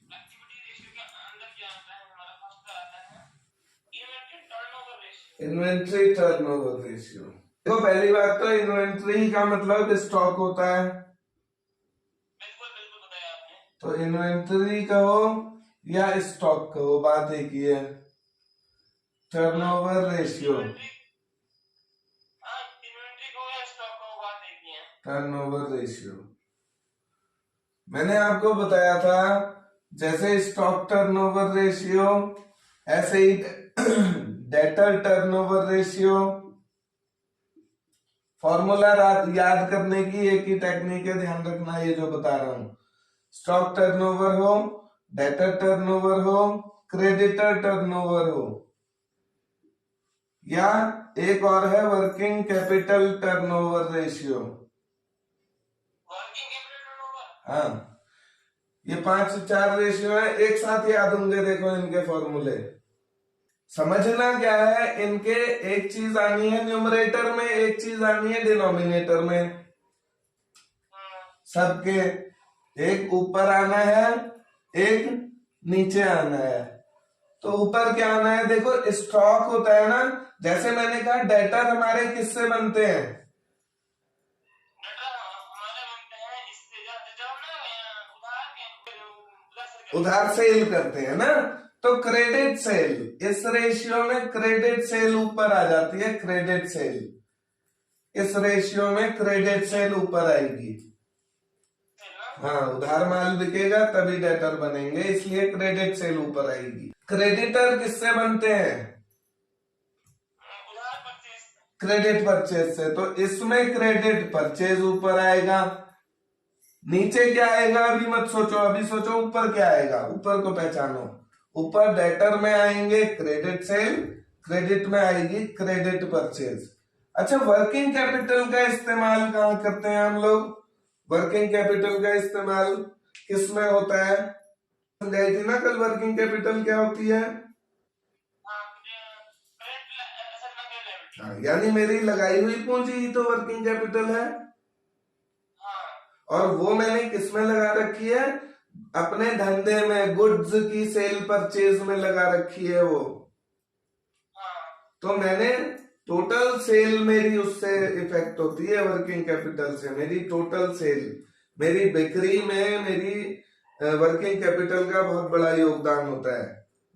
Activity ratio के अंदर क्या आता है, हमारा फर्स्ट आता है inventory turnover ratio. Inventory turnover ratio. देखो पहली बात तो इन्वेंट्री का मतलब स्टॉक होता है, बिल्कुल बिल्कुल बताया आपने। तो इन्वेंट्री कहो या स्टॉक कहो बात एक ही है। टर्नओवर रेशियो, इन्वेंट्री को या स्टॉक को बात एक ही है। टर्नओवर रेशियो मैंने आपको बताया था, जैसे स्टॉक टर्नओवर रेशियो ऐसे ही डेटर टर्नओवर रेशियो। फॉर्मूला याद करने की एक ही टेक्निक है, ध्यान रखना ये जो बता रहा हूं। स्टॉक टर्नओवर हो, डेटर टर्नओवर हो, क्रेडिटर टर्नओवर हो, या एक और है working capital turnover ratio. Working capital turnover, हाँ, ये 5-4 रेशियो है, एक साथ याद होंगे। देखो इनके फॉर्मूले समझना क्या है, इनके एक चीज आनी है न्यूमरेटर में, एक चीज आनी है डिनोमिनेटर में। सबके एक ऊपर आना है, एक नीचे आना है। तो ऊपर क्या आना है, देखो स्टॉक होता है ना, जैसे मैंने कहा डेटर हमारे किससे बनते हैं, उधार सेल करते हैं ना, तो क्रेडिट सेल, इस रेशियो में क्रेडिट सेल ऊपर आ जाती है। क्रेडिट सेल, इस रेशियो में क्रेडिट सेल ऊपर आएगी। हाँ, उधार माल बिकेगा तभी डेटर बनेंगे, इसलिए क्रेडिट सेल ऊपर आएगी। क्रेडिटर किससे बनते हैं, क्रेडिट परचेज से, तो इसमें क्रेडिट परचेज ऊपर आएगा। नीचे क्या आएगा अभी मत सोचो, अभी सोचो ऊपर क्या आएगा, ऊपर को पहचानो। ऊपर डेटर में आएंगे क्रेडिट सेल, क्रेडिट में आएगी क्रेडिट परचेज। अच्छा, वर्किंग कैपिटल का इस्तेमाल कहाँ करते हैं हम लोग, वर्किंग कैपिटल का इस्तेमाल किस में होता है, समझाई थी ना कल वर्किंग कैपिटल क्या होती है। यानी मेरी लगाई हुई पूंजी ही तो वर्किंग कैपिटल है। और वो मैंने किस में लगा रखी है, अपने धंधे में, गुड्स की सेल परचेज में लगा रखी है वो। तो मैंने टोटल सेल मेरी उससे इफेक्ट होती है वर्किंग कैपिटल से। मेरी टोटल सेल, मेरी बिक्री में मेरी वर्किंग कैपिटल का बहुत बड़ा योगदान होता है।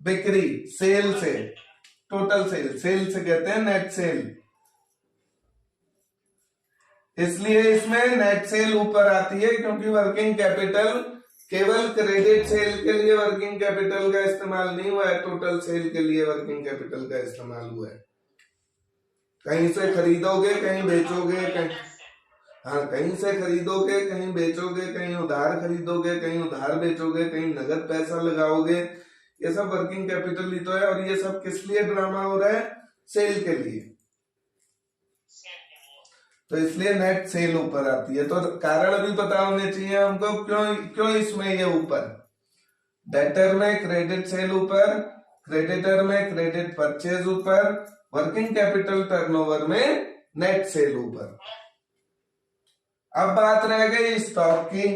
बिक्री सेल से, टोटल सेल, सेल से कहते हैं नेट सेल, इसलिए इसमें नेट सेल ऊपर आती है, क्योंकि वर्किंग कैपिटल केवल क्रेडिट सेल के लिए वर्किंग कैपिटल का इस्तेमाल नहीं हुआ है, टोटल सेल के लिए वर्किंग कैपिटल का इस्तेमाल हुआ है। कहीं से खरीदोगे कहीं बेचोगे, कहीं, हाँ, कहीं से खरीदोगे कहीं बेचोगे, कहीं उधार खरीदोगे कहीं उधार बेचोगे, कहीं नगद पैसा लगाओगे, ये सब वर्किंग कैपिटल ही तो है। और ये सब किस लिए ड्रामा हो रहा है, सेल के लिए, तो इसलिए नेट सेल ऊपर आती है। तो कारण भी पता होने चाहिए हमको, क्यों इसमें ये ऊपर, डेटर में क्रेडिट सेल ऊपर, क्रेडिटर में क्रेडिट परचेज ऊपर, वर्किंग कैपिटल टर्नओवर में नेट सेल ऊपर। अब बात रह गई स्टॉक की।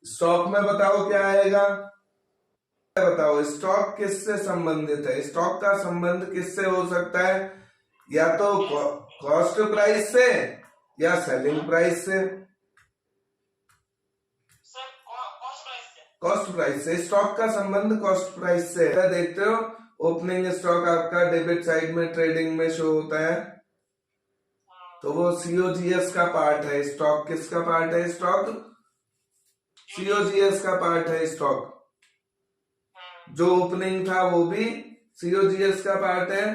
स्टॉक में बताओ क्या आएगा, बताओ स्टॉक किससे संबंधित है, स्टॉक का संबंध किससे हो सकता है, या तो कॉस्ट प्राइस से या सेलिंग प्राइस से। कॉस्ट प्राइस से, स्टॉक का संबंध कॉस्ट प्राइस से है। देखते हो ओपनिंग स्टॉक आपका डेबिट साइड में ट्रेडिंग में शो होता है, तो वो सीओजीएस का पार्ट है। स्टॉक किसका पार्ट है, स्टॉक सीओजीएस का पार्ट है। स्टॉक जो ओपनिंग था वो भी सीओजीएस का पार्ट है,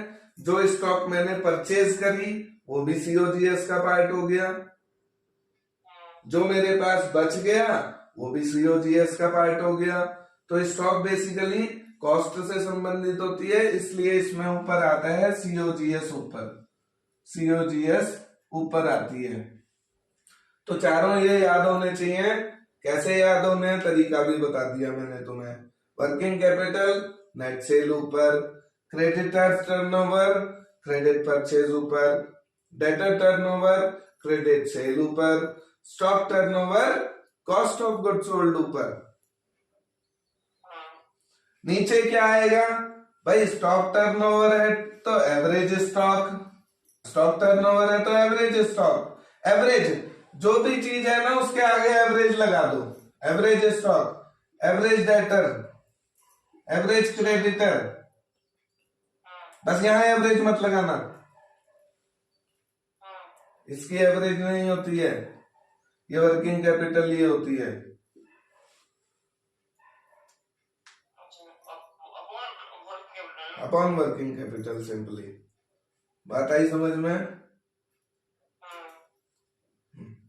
जो स्टॉक मैंने परचेज करी वो भी सीओजीएस का पार्ट हो गया, जो मेरे पास बच गया वो भी सीओजीएस का पार्ट हो गया। तो स्टॉक बेसिकली कॉस्ट से संबंधित होती है, इसलिए इसमें ऊपर आता है सीओजीएस ऊपर, सीओजीएस ऊपर आती है। तो चारों ये याद होने चाहिए। कैसे याद होने, तरीका भी बता दिया मैंने तुम्हें। वर्किंग कैपिटल नेट सेल ऊपर, क्रेडिटर टर्नओवर क्रेडिट परचेज ऊपर, डेटर टर्नओवर क्रेडिट सेल ऊपर, stock turnover cost of goods sold ऊपर। नीचे क्या आएगा भाई, स्टॉक टर्नओवर है तो एवरेज स्टॉक, स्टॉक टर्नओवर है तो एवरेज स्टॉक, एवरेज जो भी चीज है ना उसके आगे एवरेज लगा दो, average stock, average debtor, average creditor, बस यहाँ एवरेज मत लगाना, इसकी एवरेज नहीं होती है, ये वर्किंग कैपिटल ये होती है। अपॉन वर्किंग कैपिटल सिंपली, बात आई समझ में?